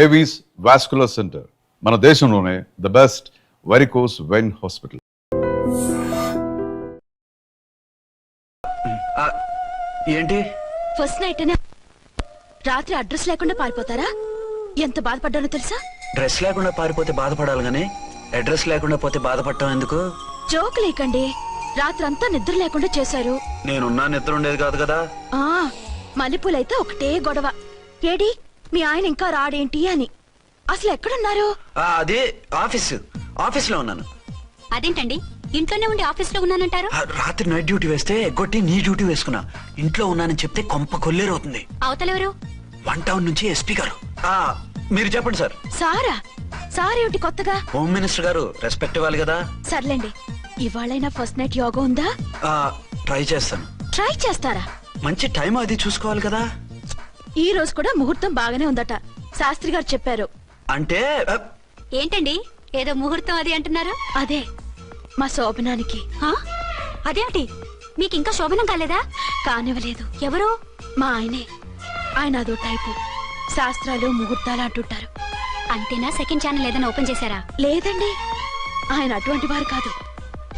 Avis vascular centre మన దేశంలోనే the best varicose vein hospital. ఏంటి ఫస్ట్ నైట్ రాత్రి అడ్రస్ లేకుండా పారిపోతారా? ఎంత బాధపడ్డానో తెలుసా? డ్రెస్ లేకుండా పారిపోతే బాధపడాలి గానీ అడ్రస్ లేకుండా పోతే బాధపడటం ఎందుకు? జోక్ లేకండి, రాత్రంతా నిద్ర లేకుండా చేశారు. నేనున్నా నిద్ర ఉండేది కాదు కదా. ఆ మల్లెపూలైతే ఒకటే గొడవ, ఏడి మీ ఆయన ఇంకా రాడేంటి అని. అసలు ఎక్కడున్నారు? అది ఆఫీస్ లో ఉన్నాను. అదేంటండి ఇంట్లోనే ఉండి ఆఫీస్ లో ఉన్నానంటారు? రాత్రి నైట్ డ్యూటీ వేస్తే ఎగ్గొట్టి నీ డ్యూటీ వేసుకున్నా. ఇంట్లో ఉన్నానని చెప్తే కొంప కొల్లేరవుతుంది. అవతలెవరు? 1 టౌన్ నుంచి ఎస్పీ గారు. మీరు చెప్పండి సార్. సారా? సారేమిటి కొత్తగా? హోమ్ మినిస్టర్ గారు, రెస్పెక్ట్ ఇవ్వాలి కదా. సర్లేండి, ఇవాళైనా ఫస్ట్ నైట్ యోగా ఉందా? ట్రై చేస్తాను. ట్రై చేస్తారా? మంచి టైం అది చూసుకోవాలి కదా. ఈ రోజు కూడా ముహూర్తం బాగానే ఉందట, శాస్త్రి గారు చెప్పారు. అంటే ఏంటండి ఏదో ముహూర్తం అది అంటున్నారు? అదే మా శోభనానికి. అదేమిటి మీకు ఇంకా శోభనం కాలేదా? కానివ్వలేదు. ఎవరు? మా ఆయనే. ఆయన అదో టైపు, శాస్త్రాలు ముహూర్తాలు అంటుంటారు. అంతేనా? సెకండ్ ఛానల్ ఏదైనా ఓపెన్ చేశారా? లేదండి, ఆయన అటువంటి వారు కాదు.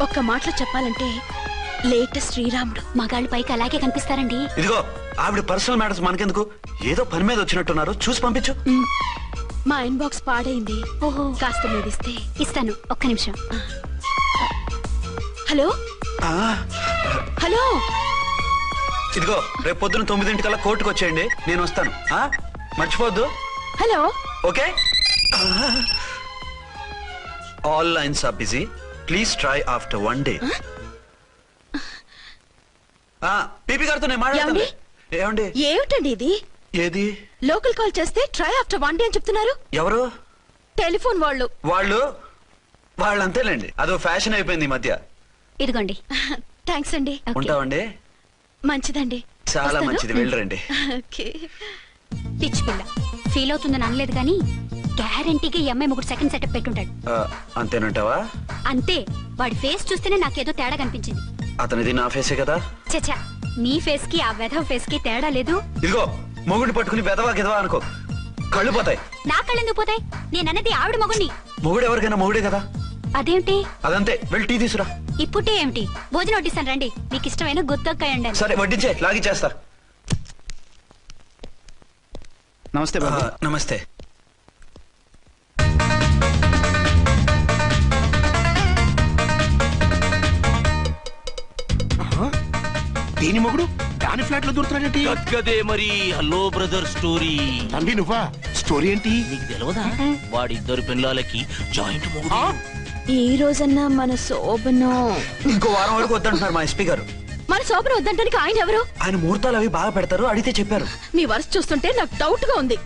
ఒక్క మాటలో చెప్పాలంటే లేటెస్ట్ శ్రీరాముడు. మగాళ్ళు పైకి అలాగే కనిపిస్తారండి. ఇదిగో ఆవిడ పర్సనల్ మ్యాటర్స్ మనకెందుకు, ఏదో పని మీద వచ్చినట్టున్నారు, చూసి పంపించు. మా ఇన్బాక్స్ పాడైంది. ఓహో, కాస్త మీదిస్తే ఇస్తాను, ఒక్క నిమిషం. హలో హలో, ఇదిగో రేపు పొద్దున 9 కోర్టుకు వచ్చేయండి, నేను వస్తాను. మర్చిపోద్దు. Hello. Okay. All lines are busy, please try after 1 day. PP గారితో నేను మాట్లాడండి. ఏమండి? ఏమిటండి ఇది? ఏది? లోకల్ కాల్ చేస్తే ట్రై ఆఫ్టర్ 1 day అని చెప్తున్నారు. ఎవరు? టెలిఫోన్ వాళ్ళు. వాళ్ళు అంతేలేండి, అదో ఫ్యాషన్ అయిపోయింది ఈ మధ్య. ఇదిగోండి. థ్యాంక్స్ అండి. ఉంటావండి. మంచిదండి. చాలా మంచిది, వెళ్ళరండి. పిచ్చి పిల్ల ఫీల్ అవుతుందని అనలేదు కానీ గ్యారంటీగా ఈ అమ్మాయి 3 సెకండ్ సెటప్ పెట్టుంటాడు. అంతేనంటావా? అంతే. వాడి ఫేస్ చూస్తేనే నాకేదో తేడా కనిపించింది. అతనిది నా ఫేసే కదా. చచ్చా, మీ ఫేస్ కి ఆ వెధవ ఫేస్ కి తేడా లేదు. ఇదిగో మొగుడిని పట్టుకుని వెధవా గిదవా అనుకో, కళ్ళు పోతాయి. నా కళ్ళు ఎందుకు పోతాయి? నేనన్నది ఆవిడ మొగుడిని. మొగుడు ఎవరికైనా మొగుడే కదా. అదేంటి? అదంతే, వెళ్ళి టీ తీసురా. ఇప్పుడే ఏమిటి? భోజనం వడ్డిస్తాను రండి, మీకు ఇష్టమైన గుత్తొక్కాయ ఉండండి. సరే వడ్డించే, లాగిచ్చేస్తా. నమస్తే బాబు. నమస్తే. దేని మొగుడు దాని ఫ్లాట్ లో దూరుతున్నాడేంటి? గదే మరి. Hello brother story. తండ్రి నువ్వా? స్టోరీ ఏంటి? నీకు తెలియదా? వాడిద్దరు పిల్లలకి జాయింట్ మొగుడు. ఈ రోజన్నా మన శోభనం. ఇంకో వారం వరకు వద్దంటున్నారు మా ఎస్పీ గారు. మన శోభనం వద్దంటానికి ఆయన ఎవరు? ఆయన ముహూర్తాలు అవి బాగా పెడతారు, అడిగితే చెప్పారు. మీ వరుస చూస్తుంటే నాకు డౌట్ గా ఉంది.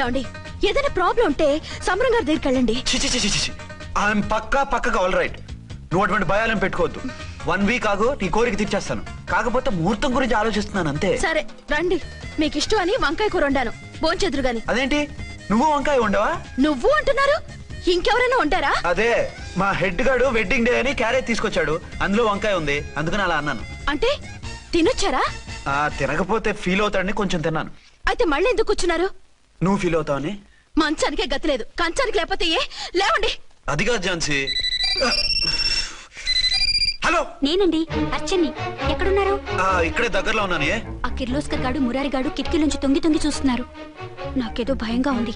ఏమండి, ఏదైనా ప్రాబ్లం ఉంటే సమరం గారి దగ్గరికి వెళ్ళండి. ఆయన పక్కగా ఆల్ రైట్. నువ్వు అటువంటి భయాలను పెట్టుకోవద్దు. 1 week ఆగు, నీ కోరిక తీర్చేస్తాను. కాకపోతే ముహూర్తం గురించి ఆలోచిస్తున్నాను అంతే. సరే రండి, మీకు ఇష్టం అని వంకాయ కూర వండాను, భోంచెదురు గాని. అదేంటి నువ్వు వంకాయ ఉండవా? నువ్వు అంటున్నారు, ఇంకెవరైనా ఉంటారా? అదే మా హెడ్ గాడు వెడ్డింగ్ డే అని క్యారేజ్ తీసుకొచ్చాడు, అందులో వంకాయ ఉంది, అందుకని అలా అన్నాను. అంటే తినొచ్చారా? తినకపోతే ఫీల్ అవుతాడని కొంచెం తిన్నాను. అయితే మళ్ళీ ఎందుకు కూర్చున్నారు? నువ్వు ఫీల్ అవుతావని. మంచానికే గతి లేదు, కంచానికి లేకపోతే ఏ? లేవండి. అది కాదు ఝాన్సీ. హలో, నేనండి అర్చన్ని. ఎక్కడున్నారు? ఇక్కడే దగ్గరలో ఉన్నాను. ఆ కిర్లోస్కర్ గాడు మురారి గాడు కిటికీ నుంచి తొంగి చూస్తున్నారు. నాకేదో భయంగా ఉంది.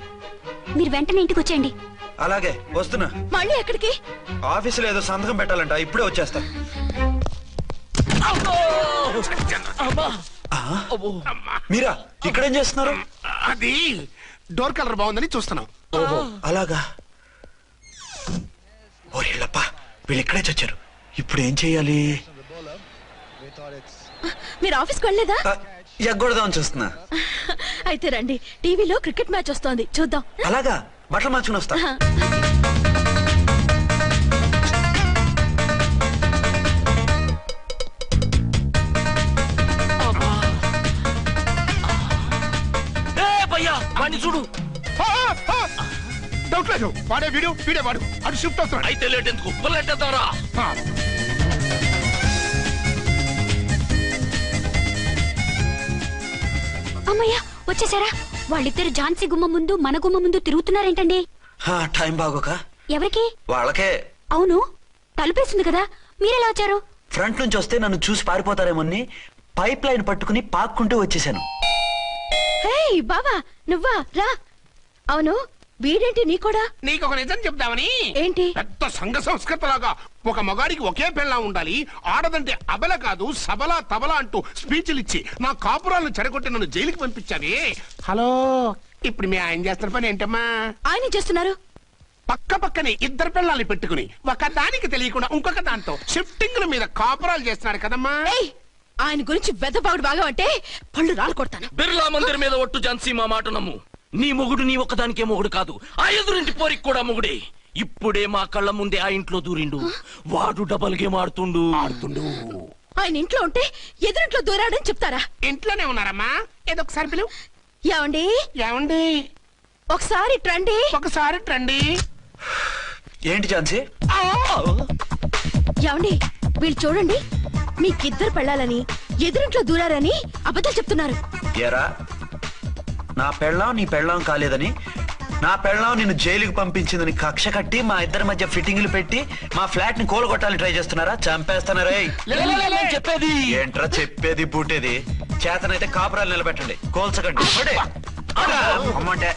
మీరు వెంటనే ఇంటికి వచ్చేయండి. అలాగే వస్తున్నా. మళ్ళీ ఎక్కడికి? ఆఫీసులో ఏదో సంతకం పెట్టాలంట, ఇప్పుడే వచ్చేస్తా. మీరా ఇక్కడేం చేస్తున్నారు? అది డోర్ కలర్ బాగుందని చూస్తున్నాం. ఓహో అలాగా. ఓరేళ్ళప్ప, వీళ్ళు ఇక్కడే చచ్చారు. ఇప్పుడు ఏం చెయ్యాలి? మీరు ఆఫీస్కి వెళ్ళలేదా? ఎగ్గొడదామని చూస్తున్నా. అయితే రండి, టీవీలో క్రికెట్ మ్యాచ్ వస్తోంది, చూద్దాం. అలాగా, బట్టలు మార్చుకుని వస్తా. చూడు. డౌట్ లేదు, వాడే వీడే వాడు. అటు షిఫ్ట్ అవుతున్నాడు. అయితే లేట్ ఎందుకు, వెళ్ళేద్దారా. అమ్మయ్యా వచ్చేసారా? వాళ్ళిద్దరు ఝాన్సీ గుమ్మ ముందు మన గుమ్మ ముందు తిరుగుతున్నారేంటండి? టైం బాగోక ఎవరికి? వాళ్ళకే. అవును, తలుపేసింది కదా, మీరెలా వచ్చారు? ఫ్రంట్ నుంచి వస్తే నన్ను చూసి పారిపోతారేమోని పైప్ లైన్ పట్టుకుని పాక్కుంటూ వచ్చేసాను. హే బావా, నువ్వా? రా. అవును, వీడేంటి నీ కూడా? నీకు ఒక నిజం చెప్దామని. ఏంటి? పెద్ద సంఘ సంస్కృతలాగా ఒక మగాడికి ఒకే పెళ్ళం ఉండాలి, ఆడదంటే అబల కాదు సబల తబల అంటూ స్పీచ్లు ఇచ్చి నా కాపురాలను చెడగొట్టి నన్ను జైలుకి పంపించావి. హలో, ఇప్పుడు మీ ఆయన చేస్తున్న పని ఏంటమ్మా? ఆయన చేస్తున్నారు. పక్క పక్కనే ఇద్దరు పిల్లల్ని పెట్టుకుని ఒక దానికి తెలియకుండా ఇంకొక దాంతో షిఫ్టింగ్ల మీద కాపురాలు చేస్తున్నాడు కదమ్మా. ఏయ్, ఆయన గురించి వెదబాగుడు బాగా అంటే పళ్ళు రాలు కొడతాను. బిర్లా మందిర్ మీద ఒట్టు ఝాన్సీ మా మాట నమ్ము. నీ మొగుడు నీ ఒక్కదానికే మొగుడు కాదు, ఆ ఎదురింటి పోరికి కూడా మొగుడే. ఇప్పుడే మా కళ్ళ ముందే ఆ ఇంట్లో దూరిండు. వాడు డబల్ గేమ్ ఆడుతుండు. ఆయన ఇంట్లో ఉంటే ఎదురింట్లో దూరాడని చెప్తారా? ఇంట్లోనే ఉన్నారమ్మా. ఏదో ఒకసారి పిలువు. ఏమండి? ఏమండి? ఒకసారి ట్రండి. ఒకసారి ట్రండి. ఏంటి ఝాన్సీ? ఏమండి, వీళ్ళు చూడండి, మీకిద్దరు పెళ్ళాలని ఎదురింట్లో దూరారని అబద్ధాలు చెప్తున్నారు. ఏరా, నా పెళ్ళాం నీ పెళ్ళాం కాలేదని, నా పెళ్ళాం నిన్ను జైలుకి పంపించిందని కక్ష కట్టి మా ఇద్దరి మధ్య ఫిట్టింగ్లు పెట్టి మా ఫ్లాట్ ని కూలగొట్టాలని ట్రై చేస్తున్నారా? చంపేస్తున్నారా? చెప్పేది ఏంట్రా చెప్పేది పూటేది? చేతనైతే కాపురాలు నిలబెట్టండి, కోల్చకండి. అమ్మంటే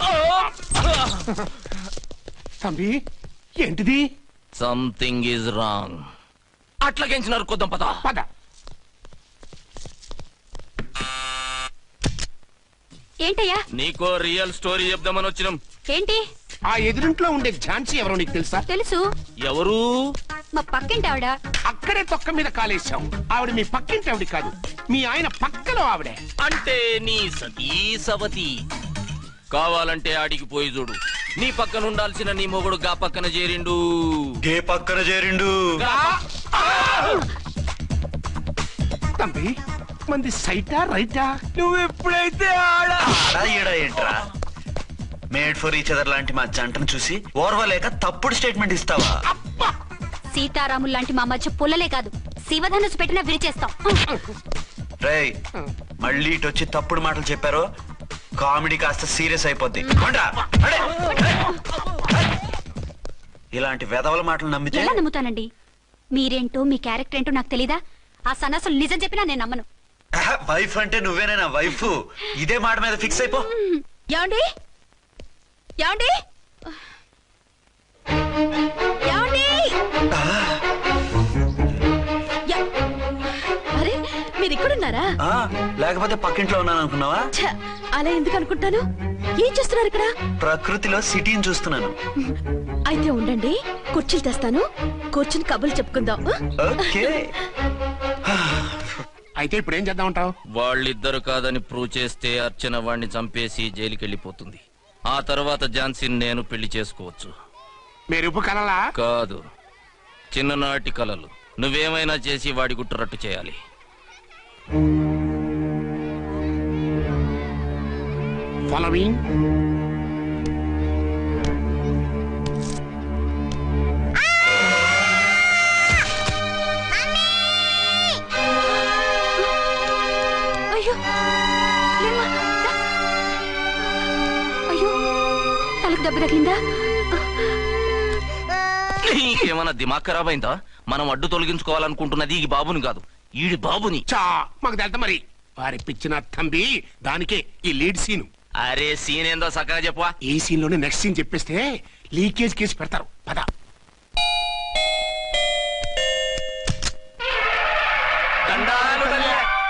తంబి, ఏంటిది? Something is wrong. అట్లాగెంచినారు కొద్దాం పద. పద. ఏంటయ్యా? నీకో రియల్ స్టోరీ చెప్దామని వచ్చినాం. ఏంటి? ఆ ఎదురింట్లో ఉండే ఝాన్సీ ఎవరో నీకు తెలుసా? తెలుసు. ఎవరు? మా పక్కింటి ఆవిడ. అక్కడే తొక్క మీద కాలేశాం. ఆవిడ మీ పక్కింటి ఆవిడ కాదు, మీ ఆయన పక్కలో ఆవిడే. అంటే నీ సతీ సవతి. కావాలంటే ఆడికి పోయి చూడు. నీ పక్కన ఉండాల్సిన నీ మొగుడు గా పక్కన చేరిండు. గే పక్కన చేరిండు. తంబి, మంది సైటా రైటా? నువ్వు ఎప్పుడైతే ఆడా ఈడా ఏంట్రా? మేడ్ ఫర్ ఈచ్ అదర్ లాంటి మా జంటను చూసి ఓర్వలేక తప్పుడు స్టేట్మెంట్ ఇస్తావా? సీతారాములు లాంటి మా మధ్య పుల్లలే కాదు, శివధనుసు పెట్టినా విరిచేస్తాం. రేయ్, మళ్ళీ ఇటు వచ్చి తప్పుడు మాటలు చెప్పారో కామెడీ కాస్త సీరియస్ అయిపోద్ది. ఇలాంటి వెధవల మాటలు నమ్మితే ఎలా నమ్ముతానండి? మీరేంటో మీ క్యారెక్టర్ ఏంటో నాకు తెలీదా? ఆ సన్నాసులు నిజం చెప్పినా నేను నమ్మను. వైఫ్ అంటే నువ్వేనా వైఫ్? ఇదే మాట మీద ఫిక్స్ అయిపో. ఏమండి? ఏమండి? ఏమండి? అరే, మీరు ఇక్కడున్నారా? లేకపోతే పక్కింట్లో ఉన్నాను అనుకున్నావా? ఛ, అలా ఎందుకు అనుకుంటాను? ఏం చేస్తున్నారు ఇక్కడ? ప్రకృతిలో సిటీని చూస్తున్నాను. అయితే ఉండండి, కుర్చీలు తెస్తాను, కూర్చుని కబుర్లు చెప్పుకుందాం. ఓకే. అయితే ఇప్పుడు ఏం చేద్దాం అంటావు? వాళ్ళిద్దరు కాదని ప్రూవ్ చేస్తే అర్చన వాణ్ణి చంపేసి జైలుకి వెళ్ళిపోతుంది. ఆ తర్వాత ఝాన్సీని నేను పెళ్లి చేసుకోవచ్చు. మెరుపు కలలా? కాదు, చిన్ననాటి కలలు. నువ్వేమైనా చేసి వాడి గుట్టురట్టు చేయాలి. ఫాలోయింగ్. అయ్యో, లేమ్మా, రా. అయ్యో, తలకు దెబ్బ తగిలిందా? నీకేమన్నా దిమాగ్ ఖరాబ్ అయిందా? మనం అడ్డు తొలగించుకోవాలనుకుంటున్నది ఈ బాబుని కాదు, ఈడి బాబుని. చా, మాకు తెలుతా మరి. వారి పిచ్చిన తంబి, దానికే ఈ లీడ్ సీన్. అరే సీన్ ఏందో సక్కగా చెప్పవా? ఈ సీన్ లోనే నెక్స్ట్ సీన్ చెప్పేస్తే లీకేజ్ కేసు పెడతారు. పద.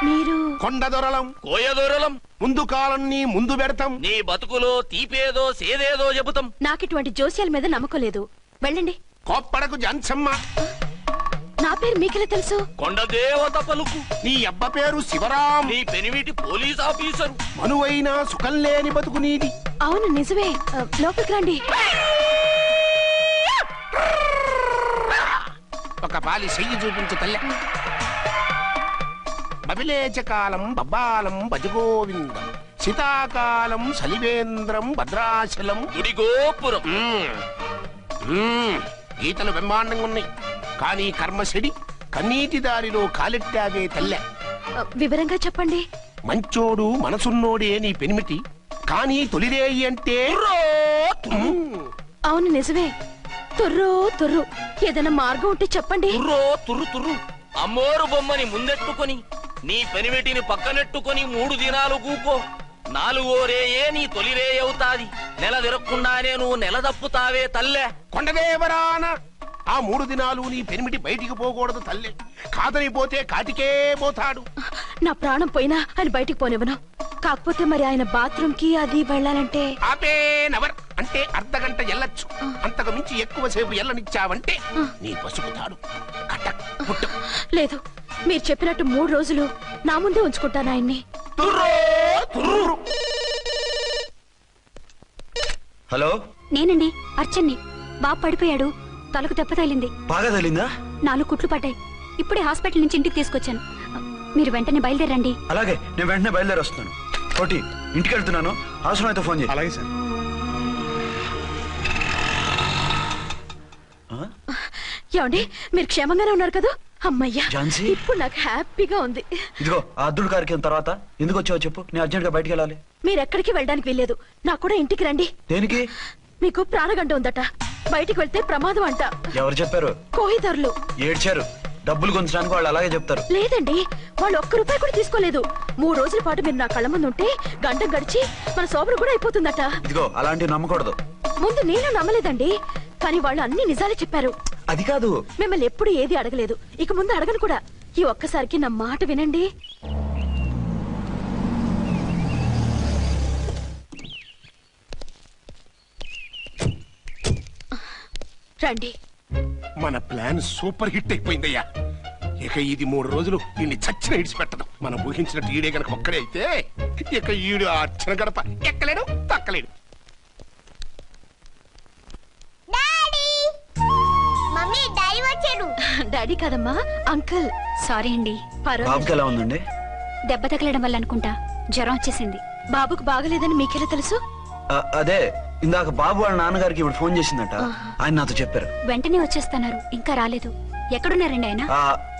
మీరు కొండ దొరలం, కోయ దూరలం, ముందు కాలన్నీ ముందు పెడతాం. నీ బతుకులో తీపేదో సేదేదో చెబుతాం. నాకిటువంటి జోస్యాల మీద నమ్మకం లేదు. వెళ్ళండి. కోప్పడకు జాన్సమ్మ. నా పేరు మీకెలా తెలుసు? కొండ దేవత పలుకు. నీ అబ్బ పేరు శివరాం. నీ పెనిమిటి పోలీస్ ఆఫీసరు. మనువైన సుఖం లేని బతుకు నీది. అవును, నిజమే. లోపలికి రండి. ఒక పాలి చెయ్యి చూపించు తల్లె. బబిలేచకాలం బబ్బాలం భజగోవిందం, శీతాకాలం సలివేంద్రం భద్రాచలం. గుడి గోపురం. గీతలు బ్రహ్మాండంగా ఉన్నాయి, కానీ కర్మ చెడి కన్నీటి దారిలో కాలెట్టావే తల్లె. వివరంగా చెప్పండి. మంచోడు మనసున్నోడే నీ పెనిమిటి, కానీ తొలిరేయి అంటే అవును నిజమే. తుర్రు తుర్రు. ఏదైనా మార్గం ఉంటే చెప్పండి. తుర్రు తుర్రు అమ్మోరు బొమ్మని ముందెట్టుకొని నీ పెనిమిటిని పక్కనెట్టుకొని 3 దినాలు కూకో. 4వ రేయే నీ తొలి రే అవుతాది. నెల తిరగకుండానే నువ్వు నెల తప్పుతావే తల్లే. కొండదేవరాన ఆ 3 దినాలు నీ పెనిమిటి బయటికి పోకూడదు తల్లి. కాదని పోతే కాటికే పోతాడు. నా ప్రాణం పోయినా ఆయన బయటికి పోనివ్వను. కాకపోతే మరి ఆయన బాత్రూమ్ కి అది వెళ్ళాలంటే ఆపేనవర్ అంటే అర్ధగంట ఎల్లొచ్చు. అంతకు మించి ఎక్కువసేపు ఎల్లనిచ్చావంటే నీ పసుపుతాడు కట్టక్ పుట్టక్. లేదు, మీరు చెప్పినట్టు 3 రోజులు నా ముందే ఉంచుకుంటాను ఆయన్ని. హలో, నేనండి అర్చన్ని. బాబు పడిపోయాడు, తలకు దెబ్బ తగిలింది. బాగా తగిలిందా? 4 కుట్లు పడ్డాయి. ఇప్పుడే హాస్పిటల్ నుంచి ఇంటికి తీసుకొచ్చాను. మీరు వెంటనే బయలుదేరండి. అలాగే, నేను వెంటనే బయలుదేరి వస్తున్నాను. కోటి, ఇంటికి వెళ్తున్నాను. అవసరమైతే ఫోన్ చేయి. అలాగే సార్. ఏమండి, మీరు క్షేమంగానే ఉన్నారు కదా? అమ్మయ్యా, ఝాన్సీ? ఇప్పుడు నాకు హ్యాపీగా ఉంది. ఇదిగో ఆ అద్దుడు కార్యక్రమం తర్వాత ఎందుకు వచ్చావో చెప్పు. నేను అర్జెంట్ గా బయటికి వెళ్ళాలి. మీరు ఎక్కడికి వెళ్ళడానికి వెళ్ళలేదు. నాకు కూడా ఇంటికి రండి. దేనికి? మీకు ప్రాణగంట ఉందట. బయటికి వెళ్తే ప్రమాదం అంట. ఎవరు చెప్పారు? కోహిదర్లు ఏడ్చారు. డబ్బులు గుంచడానికి వాళ్ళు అలాగే చెప్తారు. లేదండి, వాళ్ళు ₹1 కూడా తీసుకోలేదు. 3 రోజుల పాటు మీరు నా కళ్ళ ముందు ఉంటే గంట గడిచి మన సోబరు కూడా అయిపోతుందట. ఇదిగో అలాంటివి నమ్మకూడదు. ముందు నేను నమ్మలేదండి, కానీ వాళ్ళు అన్ని నిజాలే చెప్పారు. అది కాదు, మిమ్మల్ని ఎప్పుడు ఏది అడగలేదు, ఇక ముందు అడగను కూడా. ఈ ఒక్కసారికి నా మాట వినండి. రండి. మన ప్లాన్ సూపర్ హిట్ అయిపోయిందయ్యా. ఇక ఇది 3 రోజులు ఈయన్ని చచ్చిన ఇడిచిపెట్టదు. మనం ఊహించినట్టు ఈడే గనక ఒక్కడే అయితే ఇక ఈడు ఆ అర్చన గడప ఎక్కలేడు, తక్కలేడు. డాడీ కదమ్మా, అంకుల్. సారీ అండి. బాబుకి ఎలా ఉందండి? దెబ్బ తగలడం వల్ల అనుకుంటా జ్వరం వచ్చేసింది. బాబుకు బాగలేదని మీకెలా తెలుసు? అదే ఇందాక బాబు వాళ్ళ నాన్నగారికి ఇప్పుడు ఫోన్ చేసిందట. ఆయన నాతో చెప్పారు. వెంటనే వచ్చేస్తున్నారు, ఇంకా రాలేదు. ఎక్కడున్నారండి ఆయన?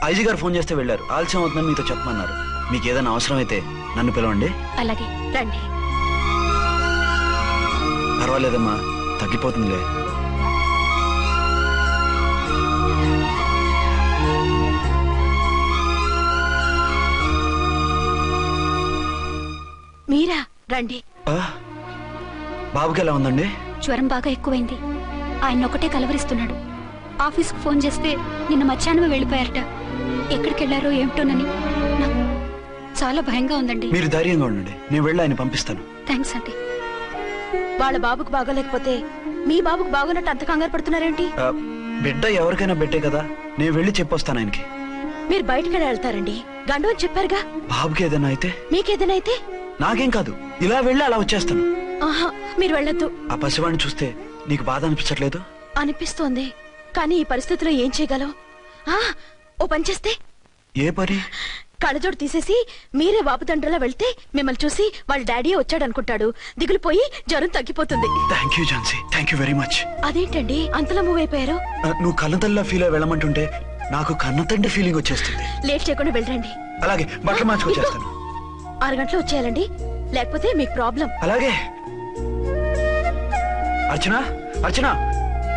ఐజీ గారు ఫోన్ చేస్తే వెళ్ళారు. ఆలస్యం అవుతుందని మీతో చెప్పమన్నారు. మీకు ఏదైనా అవసరం అయితే నన్ను పిలవండి. అలాగే రండి. పర్వాలేదమ్మా, తగ్గిపోతుందిలే. మీరా? రండి. బాబుకి ఎలా ఉందండి? జ్వరం బాగా ఎక్కువైంది. ఆయన ఒకటే కలవరిస్తున్నాడు. ఆఫీస్కు ఫోన్ చేస్తే నిన్న మధ్యాహ్నమే వెళ్ళిపోయారట. ఎక్కడికి వెళ్ళారో ఏమిటోనని నాకు చాలా భయంగా ఉందండి. మీరు ధైర్యంగా ఉండండి, నేను వెళ్ళి ఆయన పంపిస్తాను. థ్యాంక్స్ అండి. వాళ్ళ బాబుకు బాగోలేకపోతే మీ బాబుకు బాగోనట్టు అంత కంగారు పడుతున్నారేంటి? బిడ్డ ఎవరికైనా బిడ్డే కదా, నేను వెళ్ళి చెప్పొస్తాను ఆయనకి. మీరు బయటకు వెళ్తారండి, గండు అని చెప్పారుగా. బాబుకి ఏదైనా అయితే? మీకేదైనా అయితే? నాకేం కాదు, ఇలా వెళ్ళి అలా వచ్చేస్తాను. ఆహా, మీరు వెళ్ళొద్దు. ఆ పసివాడిని చూస్తే నీకు బాధ అనిపించట్లేదు? అనిపిస్తోంది, కానీ ఈ పరిస్థితిలో ఏం చేయగలవు? ఓ పని చేస్తే? ఏ పని? కళ్ళజోడు తీసేసి మీరే బాబుతండ్రిలా వెళ్తే మిమ్మల్ని చూసి వాళ్ళ డాడీ వచ్చాడు అనుకుంటాడు. దిగులు పోయి జ్వరం తగ్గిపోతుంది. Thank you Jhansi, thank you very much. అదేంటండి అంతలా మూవ్ అయిపోయారు? నువ్వు కన్నతల్లా ఫీల్ అయి వెళ్ళమంటుంటే నాకు కన్నతండ్రి ఫీలింగ్ వచ్చేస్తుంది. లేట్ చేయకుండా వెళ్ళండి. అలాగే, బట్టలు మార్చుకొచ్చేస్తాను. 6 గంటలు వచ్చేయాలండి, లేకపోతే మీకు ప్రాబ్లం. అలాగే. అర్చన, అర్చన.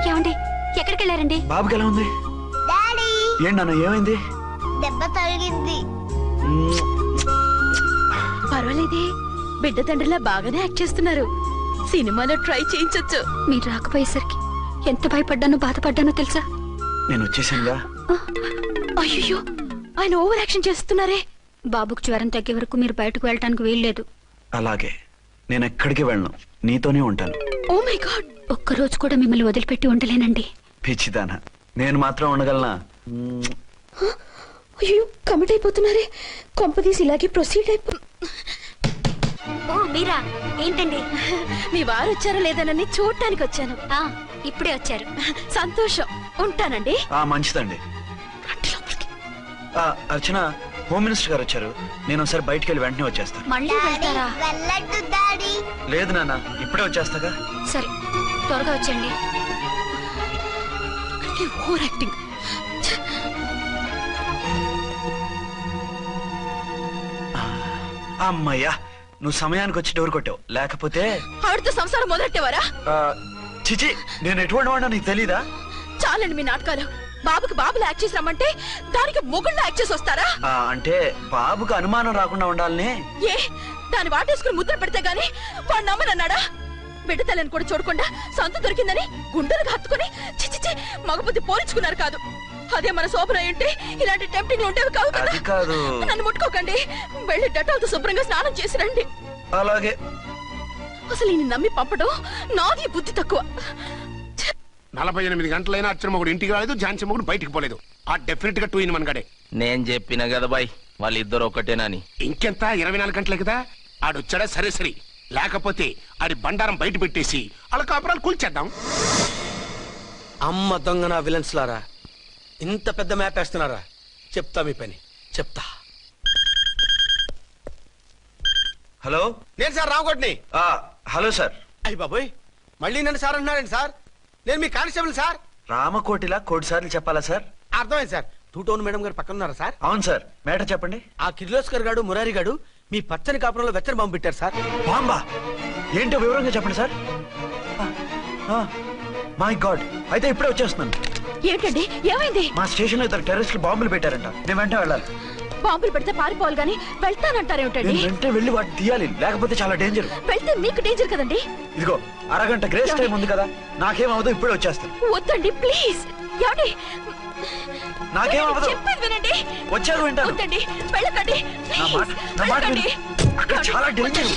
ఏమండి, ఎక్కడికి వెళ్ళారండి? బాబుకి ఎలా ఉంది? ఏంటి నాన్న, ఏమైంది? దెబ్బ తగిలింది. పర్వాలేదే, బిడ్డ తండ్రిలా బాగానే యాక్ట్ చేస్తున్నారు. సినిమాలో ట్రై చేయించొచ్చు. మీరు రాకపోయేసరికి ఎంత భయపడ్డానో బాధపడ్డానో తెలుసా? నేను వచ్చేసానుగా. అయ్యో, ఆయన ఓవర్ యాక్షన్ చేస్తున్నారే. బాబుకు జ్వరం తగ్గే వరకు మీరు బయటకు వెళ్ళటానికి వీల్లేదు. అలాగే, నేను ఎక్కడికి వెళ్ళను, నీతోనే ఉంటాను. ఓ మై గాడ్, ఒక్కరోజు కూడా మిమ్మల్ని వదిలిపెట్టి ఉండలేనండి. పిచ్చిదానా, నేను మాత్రం ఉండగలనా? అయ్యో, కమిట్ అయిపోతున్నారే. కొంపదీసి ఇలాగే ప్రొసీడ్ ఓ మీరా, ఏంటండి? మీ వారు వచ్చారో లేదనని చూడటానికి వచ్చాను. ఇప్పుడే వచ్చారు. సంతోషం, ఉంటానండి. మంచిదండి. అర్చన, హోమ్ మినిస్టర్ గారు వచ్చారు. నేను ఒకసారి బయటికి వెళ్ళి వెంటనే వచ్చేస్తాను. మళ్ళీ వెళ్తారా? వెళ్ళొద్దు డాడీ. లేదు నాన్న, ఇప్పుడే వచ్చేస్తాగా. సరే, త్వరగా వచ్చండి. Over acting. అమ్మయ్యా, నువ్వు సమయానికి వచ్చి డోర్ కొట్టావు, లేకపోతే ఆవిడతో సంసారం మొదలెట్టేవారా? ఆ, చిచి, నేను ఎటువంటి వాడినా నీకు తెలీదా? చాలండి మీ నాటకాలు. బాబుకి బాబులు యాక్ట్ చేసి రమ్మంటే దానికి మొగుళ్ళు యాక్ట్ చేసి వస్తారా? అంటే బాబుకు అనుమానం రాకుండా ఉండాలని. ఏ దాన్ని వాటేసుకుని ముద్ర పెడితే గాని వాడు నమ్మనన్నాడా? బిడ్డ తల్లిని కూడా చూడకుండా సొంత దొరికిందని గుండెలకు హత్తుకుని చిచిచి మగబుద్ధి పోల్చుకున్నారు కాదు. అదే మన శోభన ఏంటి ఇలాంటి టెంప్టింగ్ ఉండేవి కావు కదా. అది కాదు. నన్ను ముట్టుకోకండి, వెళ్ళి డెటాల్తో శుభ్రంగా స్నానం చేసి రండి. అలాగే. అసలు ఈయన నమ్మి పంపడం నాది బుద్ధి తక్కువ. 48 గంటలైనా అచ్చిన మొగుడు ఇంటికి రాలేదు, ఝాన్సీ మొగుడు బయటికి పోలేదు. ఆ డెఫినెట్ గా 2 in 1 గడే. నేను చెప్పిన కదా బాయ్, వాళ్ళిద్దరు ఒక్కటేనని. ఇంకెంత 24 గంటలే కదా. ఆడొచ్చాడా సరే సరే, లేకపోతే ఆడి బండారం బయట పెట్టేసి అలా కాపురాలు కూల్చేద్దాం. అమ్మ దొంగ నా విలన్స్ లారా, ఇంత పెద్ద మ్యాప్ వేస్తున్నారా? చెప్తా మీ పని చెప్తా. హలో. నేను సార్ రామకోటిని. Hello sir. అయ్యి బాబోయ్, మళ్ళీ నన్ను సార్ అంటున్నారండి సార్? నేను మీ కానిస్టేబుల్ సార్. రామకోటిలా కోటి సార్లు చెప్పాలా సార్? అర్థమైంది సార్. 2 టౌన్ మేడం గారు పక్కన ఉన్నారా సార్? అవును సార్. మేటర్ చెప్పండి. ఆ కిర్లోస్కర్ గారు మురారి గారు మీ పచ్చని కాపురంలో వెచ్చని బాంబు పెట్టారు సార్. బాంబా? ఏంటో వివరంగా చెప్పండి సార్. మై గాడ్, అయితే ఇప్పుడే వచ్చేస్తున్నాను. ఏంటండి ఏమైంది? మా స్టేషన్ లో 2 టెర్రరిస్టులు బాంబులు పెట్టారంట. నేను వెంటనే వెళ్ళాలి. బాంబులు పెడితే పారిపోవాలి గాని వెళ్తానంటారేమిటండి? నేను వెంటనే వెళ్ళి వాటిని తీయాలి, లేకపోతే చాలా డేంజర్. వెళ్తే మీకు డేంజర్ కదండి. ఇదిగో అరగంట గ్రేస్ టైం ఉంది కదా, నాకేమవదు, ఇప్పుడే వచ్చేస్తాను. వద్దండి ప్లీజ్. ఏమండి? నాకేమవదు, చెప్పేది వినండి. వచ్చారు వింటాను. వద్దండి, వెళ్ళకండి నా మాట వెళ్ళకండి. విను. అక్కడ చాలా డేంజర్.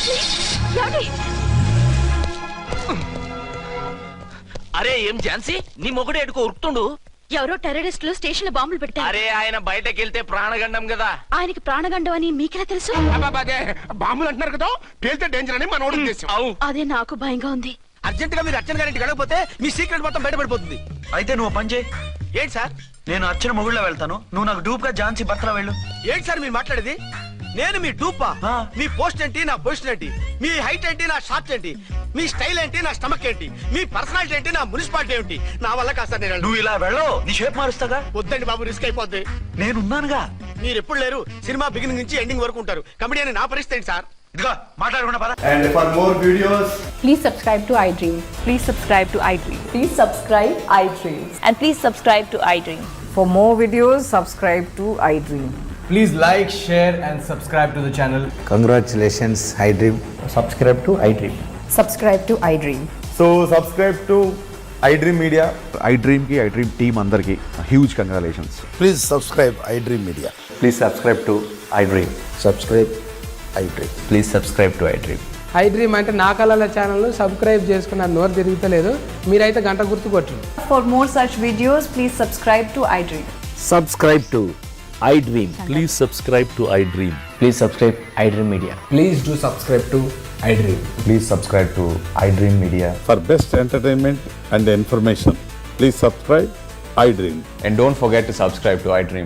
ఏమండి? అరే ఏం ఝాన్సీ, నీ మొగుడు ఎడుకో ఉరుకుతుండు. ఎవరో టెర్రరిస్టులు స్టేషన్ లో బాంబులు పెట్టారు. అరే ఆయన బయటకెళ్తే ప్రాణగండం కదా. ఆయనకి ప్రాణగండం అని మీకెలా తెలుసు? అదే బాంబులు అంటున్నారు కదా, పేలితే డేంజర్ అని మన ఉద్దేశం. అదే నాకు భయంగా ఉంది. అర్జెంట్ గా మీరు అర్జెంట్ గారింటికి వెళ్ళకపోతే మీ సీక్రెట్ మొత్తం బయటపడిపోతుంది. అయితే నువ్వు పని చేయి. ఏంటి సార్? నేను అచ్చిన మొగుళ్ళ వెళ్తాను, నువ్వు నాకు డూప్ గా ఝాన్సీ భర్తలో వెళ్ళు. ఏంటి సార్ మీరు మాట్లాడేది? నేను మీ డూపా? మీ పోస్ట్ ఏంటి, నా పొజిషన్ ఏంటి? మీ హైట్ ఏంటి, నా షార్ట్ ఏంటి? మీ స్టైల్ ఏంటి, నా స్టమక్ ఏంటి? మీ పర్సనాలిటీ ఏంటి, నా మున్సిపాలిటీ ఏంటి? నా వల్ల కాస్త నేను నువ్వు ఇలా వెళ్ళవు, నీ షేప్ మారుస్తాగా. వద్దండి బాబు, రిస్క్ అయిపోద్ది. నేనున్నానుగా. మీరు ఎప్పుడు లేరు, సినిమా బిగినింగ్ నుంచి ఎండింగ్ వరకు ఉంటారు. కమెడియన్ నా పరిస్థితి ఏంటి సార్? ఇదిగో మాట్లాడకుండా పద. And for more videos, Please subscribe to iDream. Please subscribe to iDream. Please subscribe iDream. And please subscribe to iDream. For more videos, subscribe to iDream. please like, share, and subscribe to the channel. Congratulations, iDream. Subscribe to iDream. Subscribe to iDream. So subscribe to iDream Media. iDream కి iDream team అందరికి huge congratulations. Please subscribe iDream Media. Please subscribe to iDream. Subscribe iDream. Please subscribe to iDream. iDream అంటే నా కళల channel subscribe చేసుకున్న నోరు తిరుగుతలేదు, మీరైతే గంట గుర్తు కొట్టండి. For more such videos, please subscribe to iDream. Subscribe to iDream. Please subscribe to iDream. Please subscribe iDream Media. Please do subscribe to iDream. Please subscribe to iDream Media. For best entertainment and information please subscribe iDream. And don't forget to subscribe to iDream.